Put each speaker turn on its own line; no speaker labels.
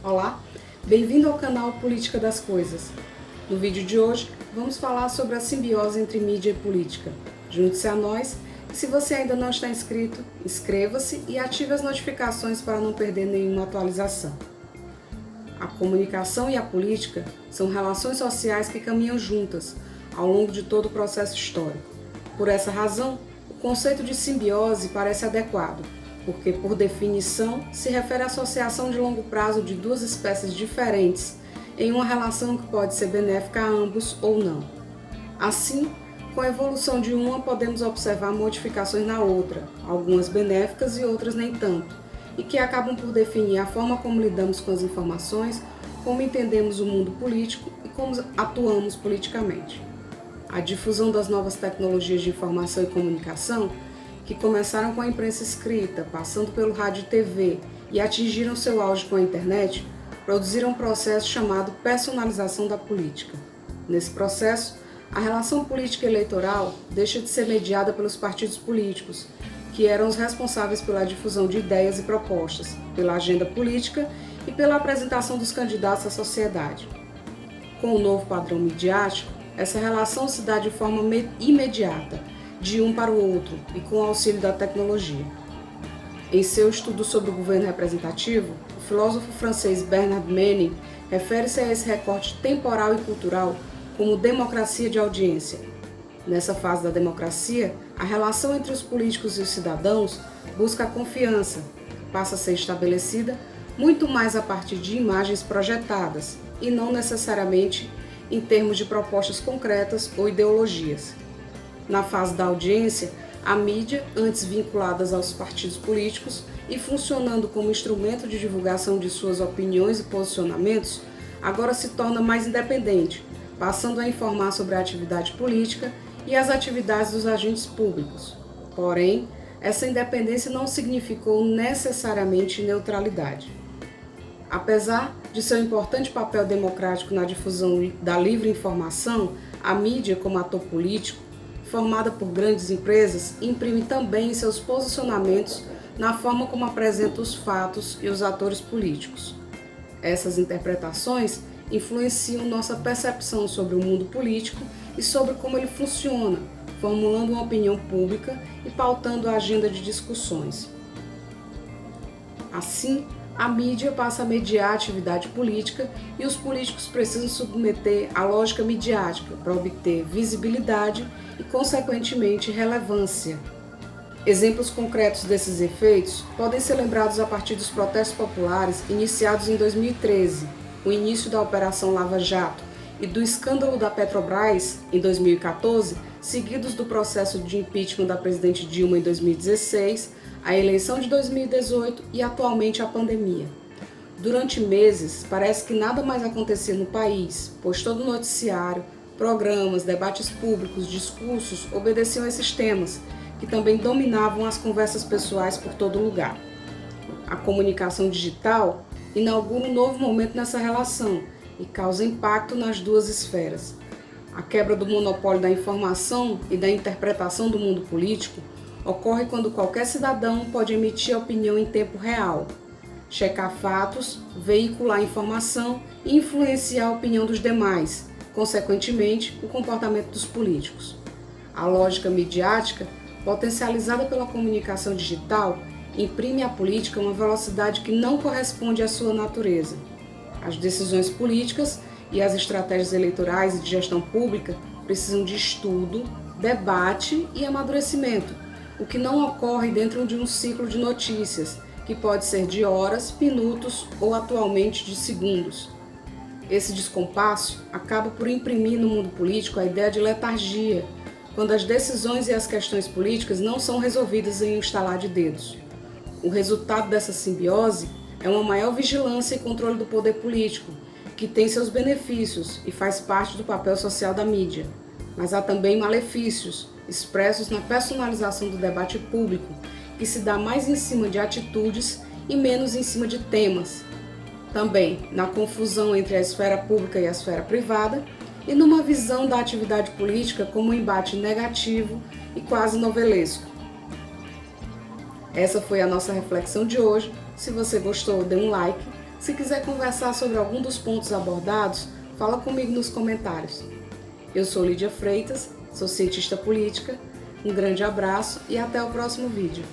Olá, bem-vindo ao canal Política das Coisas. No vídeo de hoje, vamos falar sobre a simbiose entre mídia e política. Junte-se a nós e, se você ainda não está inscrito, inscreva-se e ative as notificações para não perder nenhuma atualização. A comunicação e a política são relações sociais que caminham juntas ao longo de todo o processo histórico. Por essa razão, o conceito de simbiose parece adequado, porque, por definição, se refere à associação de longo prazo de duas espécies diferentes em uma relação que pode ser benéfica a ambos ou não. Assim, com a evolução de uma, podemos observar modificações na outra, algumas benéficas e outras nem tanto, e que acabam por definir a forma como lidamos com as informações, como entendemos o mundo político e como atuamos politicamente. A difusão das novas tecnologias de informação e comunicação, que começaram com a imprensa escrita, passando pelo rádio e TV e atingiram seu auge com a internet, produziram um processo chamado personalização da política. Nesse processo, a relação política e eleitoral deixa de ser mediada pelos partidos políticos, que eram os responsáveis pela difusão de ideias e propostas, pela agenda política e pela apresentação dos candidatos à sociedade. Com o novo padrão midiático, essa relação se dá de forma imediata, de um para o outro e com o auxílio da tecnologia. Em seu estudo sobre o governo representativo, o filósofo francês Bernard Menin refere-se a esse recorte temporal e cultural como democracia de audiência. Nessa fase da democracia, a relação entre os políticos e os cidadãos busca a confiança, que passa a ser estabelecida muito mais a partir de imagens projetadas e não necessariamente em termos de propostas concretas ou ideologias. Na fase da audiência, a mídia, antes vinculadas aos partidos políticos e funcionando como instrumento de divulgação de suas opiniões e posicionamentos, agora se torna mais independente, passando a informar sobre a atividade política e as atividades dos agentes públicos. Porém, essa independência não significou necessariamente neutralidade. Apesar de seu importante papel democrático na difusão da livre informação, a mídia, como ator político, formada por grandes empresas, imprime também seus posicionamentos na forma como apresenta os fatos e os atores políticos. Essas interpretações influenciam nossa percepção sobre o mundo político e sobre como ele funciona, formulando uma opinião pública e pautando a agenda de discussões. Assim, a mídia passa a mediar a atividade política e os políticos precisam submeter à lógica midiática para obter visibilidade e, consequentemente, relevância. Exemplos concretos desses efeitos podem ser lembrados a partir dos protestos populares iniciados em 2013, o início da Operação Lava Jato e do escândalo da Petrobras em 2014, seguidos do processo de impeachment da presidente Dilma em 2016, a eleição de 2018 e atualmente a pandemia. Durante meses, parece que nada mais acontecia no país, pois todo noticiário, programas, debates públicos, discursos obedeciam a esses temas, que também dominavam as conversas pessoais por todo lugar. A comunicação digital inaugura um novo momento nessa relação e causa impacto nas duas esferas. A quebra do monopólio da informação e da interpretação do mundo político ocorre quando qualquer cidadão pode emitir opinião em tempo real, checar fatos, veicular informação e influenciar a opinião dos demais, consequentemente, o comportamento dos políticos. A lógica midiática, potencializada pela comunicação digital, imprime à política uma velocidade que não corresponde à sua natureza. As decisões políticas e as estratégias eleitorais e de gestão pública precisam de estudo, debate e amadurecimento, o que não ocorre dentro de um ciclo de notícias, que pode ser de horas, minutos ou atualmente de segundos. Esse descompasso acaba por imprimir no mundo político a ideia de letargia, quando as decisões e as questões políticas não são resolvidas em um estalar de dedos. O resultado dessa simbiose é uma maior vigilância e controle do poder político, que tem seus benefícios e faz parte do papel social da mídia. Mas há também malefícios, expressos na personalização do debate público, que se dá mais em cima de atitudes e menos em cima de temas. Também na confusão entre a esfera pública e a esfera privada e numa visão da atividade política como um embate negativo e quase novelesco. Essa foi a nossa reflexão de hoje. Se você gostou, dê um like, Se quiser conversar sobre algum dos pontos abordados, fala comigo nos comentários. Eu sou Lídia Freitas, sou cientista política. Um grande abraço e até o próximo vídeo.